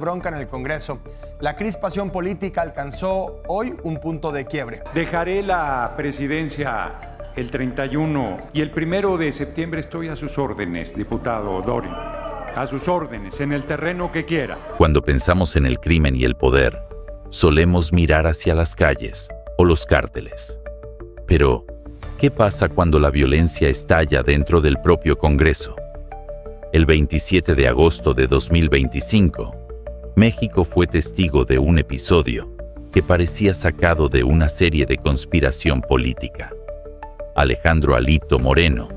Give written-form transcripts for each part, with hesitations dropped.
Bronca en el Congreso. La crispación política alcanzó hoy un punto de quiebre. Dejaré la presidencia el 31 y el 1 de septiembre estoy a sus órdenes, diputado Dorin. A sus órdenes, en el terreno que quiera. Cuando pensamos en el crimen y el poder, solemos mirar hacia las calles o los cárteles. Pero, ¿qué pasa cuando la violencia estalla dentro del propio Congreso? El 27 de agosto de 2025, México fue testigo de un episodio que parecía sacado de una serie de conspiración política. Alejandro Alito Moreno,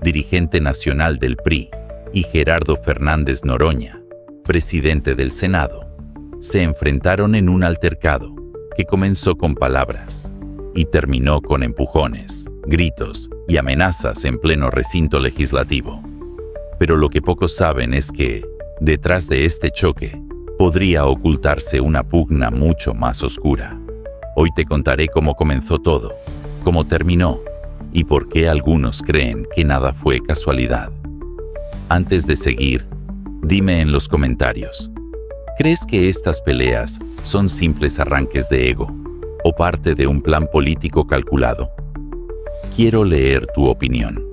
dirigente nacional del PRI, y Gerardo Fernández Noroña, presidente del Senado, se enfrentaron en un altercado que comenzó con palabras y terminó con empujones, gritos y amenazas en pleno recinto legislativo. Pero lo que pocos saben es que, detrás de este choque, podría ocultarse una pugna mucho más oscura. Hoy te contaré cómo comenzó todo, cómo terminó y por qué algunos creen que nada fue casualidad. Antes de seguir, dime en los comentarios, ¿crees que estas peleas son simples arranques de ego o parte de un plan político calculado? Quiero leer tu opinión.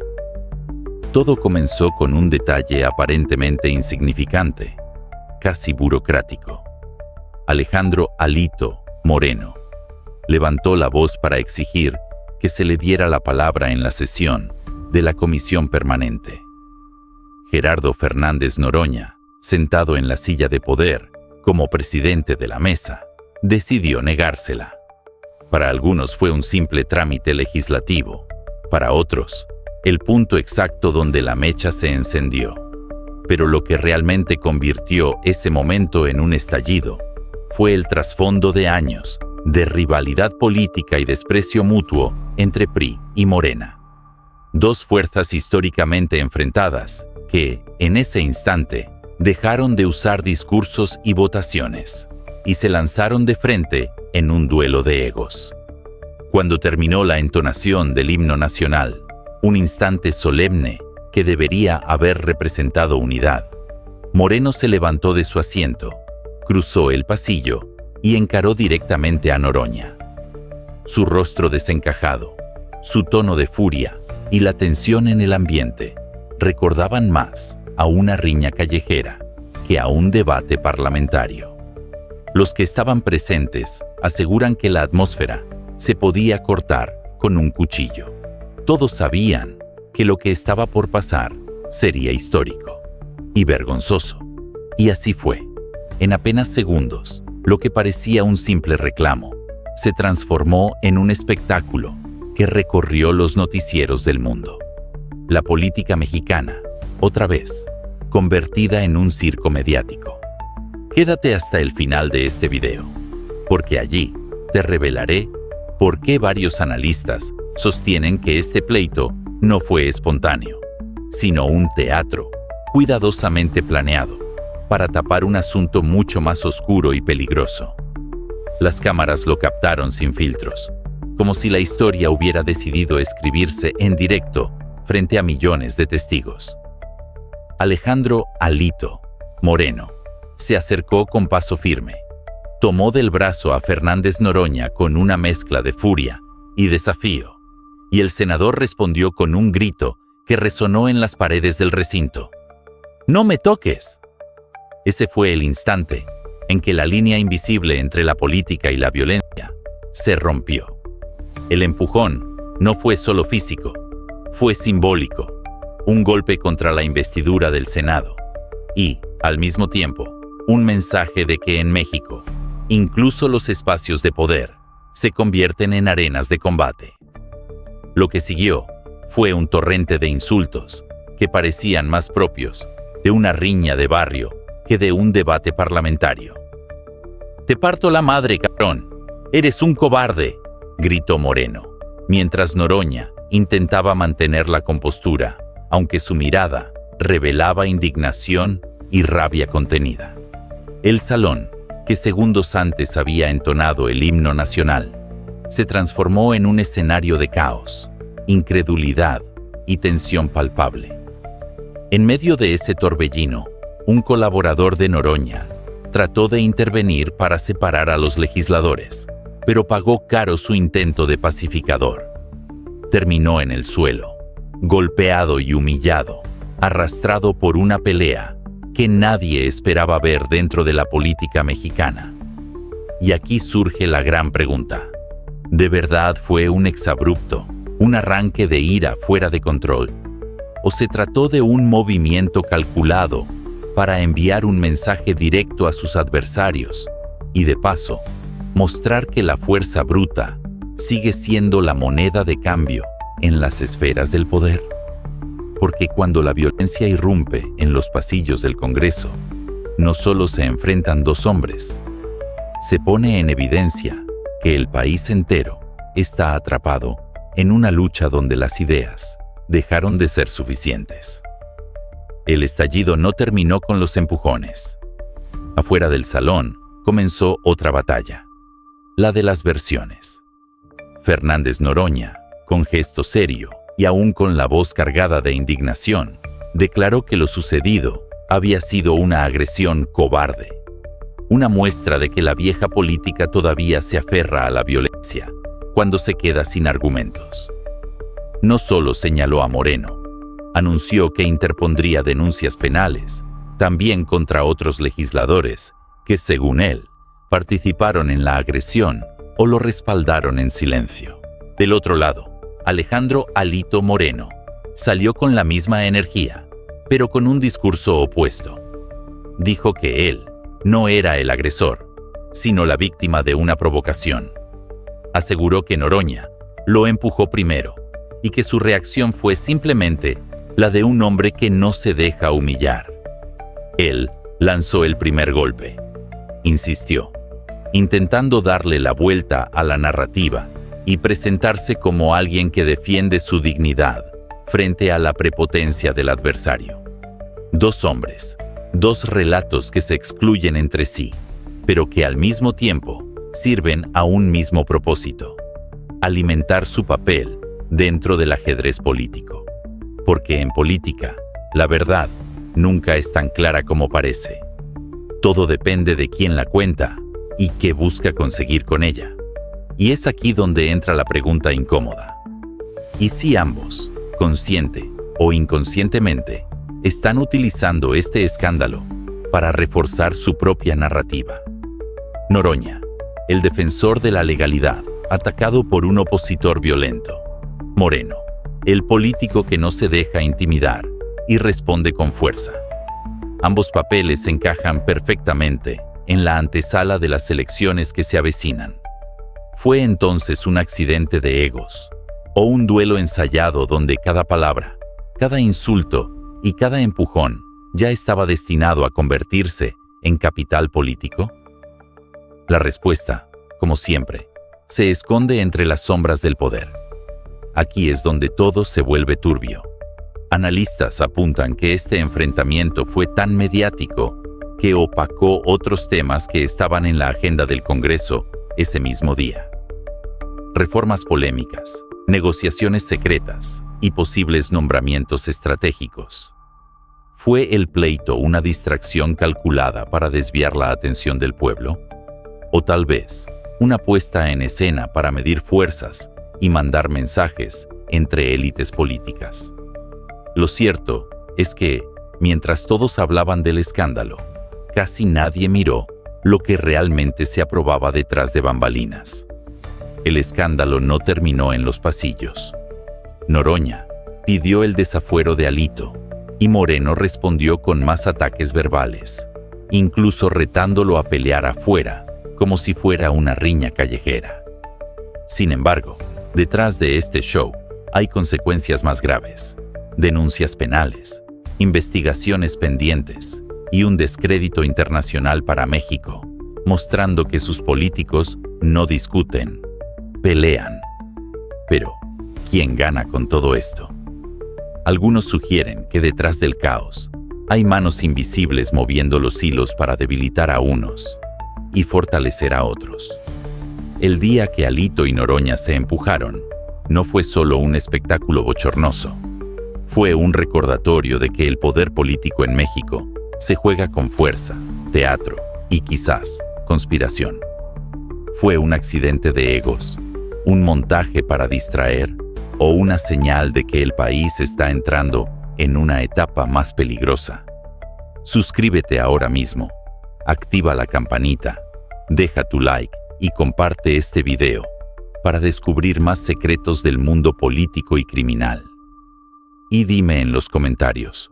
Todo comenzó con un detalle aparentemente insignificante, casi burocrático. Alejandro Alito Moreno levantó la voz para exigir que se le diera la palabra en la sesión de la Comisión Permanente. Gerardo Fernández Noroña, sentado en la silla de poder como presidente de la mesa, decidió negársela. Para algunos fue un simple trámite legislativo, para otros, el punto exacto donde la mecha se encendió. Pero lo que realmente convirtió ese momento en un estallido fue el trasfondo de años de rivalidad política y desprecio mutuo entre PRI y Morena. Dos fuerzas históricamente enfrentadas que, en ese instante, dejaron de usar discursos y votaciones y se lanzaron de frente en un duelo de egos. Cuando terminó la entonación del himno nacional, un instante solemne que debería haber representado unidad, Moreno se levantó de su asiento, cruzó el pasillo y encaró directamente a Noroña. Su rostro desencajado, su tono de furia y la tensión en el ambiente recordaban más a una riña callejera que a un debate parlamentario. Los que estaban presentes aseguran que la atmósfera se podía cortar con un cuchillo. Todos sabían que lo que estaba por pasar sería histórico y vergonzoso. Y así fue. En apenas segundos, lo que parecía un simple reclamo se transformó en un espectáculo que recorrió los noticieros del mundo. La política mexicana, otra vez, convertida en un circo mediático. Quédate hasta el final de este video, porque allí te revelaré por qué varios analistas sostienen que este pleito no fue espontáneo, sino un teatro cuidadosamente planeado para tapar un asunto mucho más oscuro y peligroso. Las cámaras lo captaron sin filtros, como si la historia hubiera decidido escribirse en directo frente a millones de testigos. Alejandro Alito Moreno se acercó con paso firme, tomó del brazo a Fernández Noroña con una mezcla de furia y desafío, y el senador respondió con un grito que resonó en las paredes del recinto. ¡No me toques! Ese fue el instante en que la línea invisible entre la política y la violencia se rompió. El empujón no fue solo físico, fue simbólico, un golpe contra la investidura del Senado y, al mismo tiempo, un mensaje de que en México, incluso los espacios de poder se convierten en arenas de combate. Lo que siguió fue un torrente de insultos que parecían más propios de una riña de barrio que de un debate parlamentario. «Te parto la madre, cabrón. Eres un cobarde», gritó Moreno, mientras Noroña intentaba mantener la compostura, aunque su mirada revelaba indignación y rabia contenida. El salón, que segundos antes había entonado el himno nacional, se transformó en un escenario de caos, incredulidad y tensión palpable. En medio de ese torbellino, un colaborador de Noroña trató de intervenir para separar a los legisladores, pero pagó caro su intento de pacificador. Terminó en el suelo, golpeado y humillado, arrastrado por una pelea que nadie esperaba ver dentro de la política mexicana. Y aquí surge la gran pregunta. ¿De verdad fue un exabrupto, un arranque de ira fuera de control? ¿O se trató de un movimiento calculado para enviar un mensaje directo a sus adversarios y, de paso, mostrar que la fuerza bruta sigue siendo la moneda de cambio en las esferas del poder? Porque cuando la violencia irrumpe en los pasillos del Congreso, no solo se enfrentan dos hombres, se pone en evidencia que el país entero está atrapado en una lucha donde las ideas dejaron de ser suficientes. El estallido no terminó con los empujones. Afuera del salón comenzó otra batalla, la de las versiones. Fernández Noroña, con gesto serio y aún con la voz cargada de indignación, declaró que lo sucedido había sido una agresión cobarde, una muestra de que la vieja política todavía se aferra a la violencia cuando se queda sin argumentos. No solo señaló a Moreno, anunció que interpondría denuncias penales, también contra otros legisladores que, según él, participaron en la agresión o lo respaldaron en silencio. Del otro lado, Alejandro Alito Moreno salió con la misma energía, pero con un discurso opuesto. Dijo que él no era el agresor, sino la víctima de una provocación. Aseguró que Noroña lo empujó primero y que su reacción fue simplemente la de un hombre que no se deja humillar. Él lanzó el primer golpe. Insistió, intentando darle la vuelta a la narrativa y presentarse como alguien que defiende su dignidad frente a la prepotencia del adversario. Dos hombres, dos relatos que se excluyen entre sí, pero que al mismo tiempo sirven a un mismo propósito: alimentar su papel dentro del ajedrez político. Porque en política, la verdad nunca es tan clara como parece. Todo depende de quién la cuenta y qué busca conseguir con ella. Y es aquí donde entra la pregunta incómoda. ¿Y si ambos, consciente o inconscientemente, están utilizando este escándalo para reforzar su propia narrativa? Noroña, el defensor de la legalidad, atacado por un opositor violento. Moreno, el político que no se deja intimidar y responde con fuerza. Ambos papeles encajan perfectamente en la antesala de las elecciones que se avecinan. ¿Fue entonces un accidente de egos o un duelo ensayado donde cada palabra, cada insulto y cada empujón ya estaba destinado a convertirse en capital político? La respuesta, como siempre, se esconde entre las sombras del poder. Aquí es donde todo se vuelve turbio. Analistas apuntan que este enfrentamiento fue tan mediático que opacó otros temas que estaban en la agenda del Congreso ese mismo día. Reformas polémicas, negociaciones secretas y posibles nombramientos estratégicos. ¿Fue el pleito una distracción calculada para desviar la atención del pueblo? ¿O tal vez una puesta en escena para medir fuerzas y mandar mensajes entre élites políticas? Lo cierto es que, mientras todos hablaban del escándalo, casi nadie miró lo que realmente se aprobaba detrás de bambalinas. El escándalo no terminó en los pasillos. Noroña pidió el desafuero de Alito y Moreno respondió con más ataques verbales, incluso retándolo a pelear afuera, como si fuera una riña callejera. Sin embargo, detrás de este show hay consecuencias más graves: denuncias penales, investigaciones pendientes y un descrédito internacional para México, mostrando que sus políticos no discuten, pelean. Pero, ¿quién gana con todo esto? Algunos sugieren que detrás del caos hay manos invisibles moviendo los hilos para debilitar a unos y fortalecer a otros. El día que Alito y Noroña se empujaron no fue solo un espectáculo bochornoso. Fue un recordatorio de que el poder político en México se juega con fuerza, teatro y quizás conspiración. ¿Fue un accidente de egos, un montaje para distraer o una señal de que el país está entrando en una etapa más peligrosa? Suscríbete ahora mismo, activa la campanita, deja tu like y comparte este video para descubrir más secretos del mundo político y criminal. Y dime en los comentarios,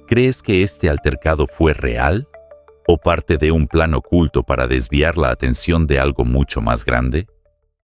¿crees que este altercado fue real o parte de un plan oculto para desviar la atención de algo mucho más grande?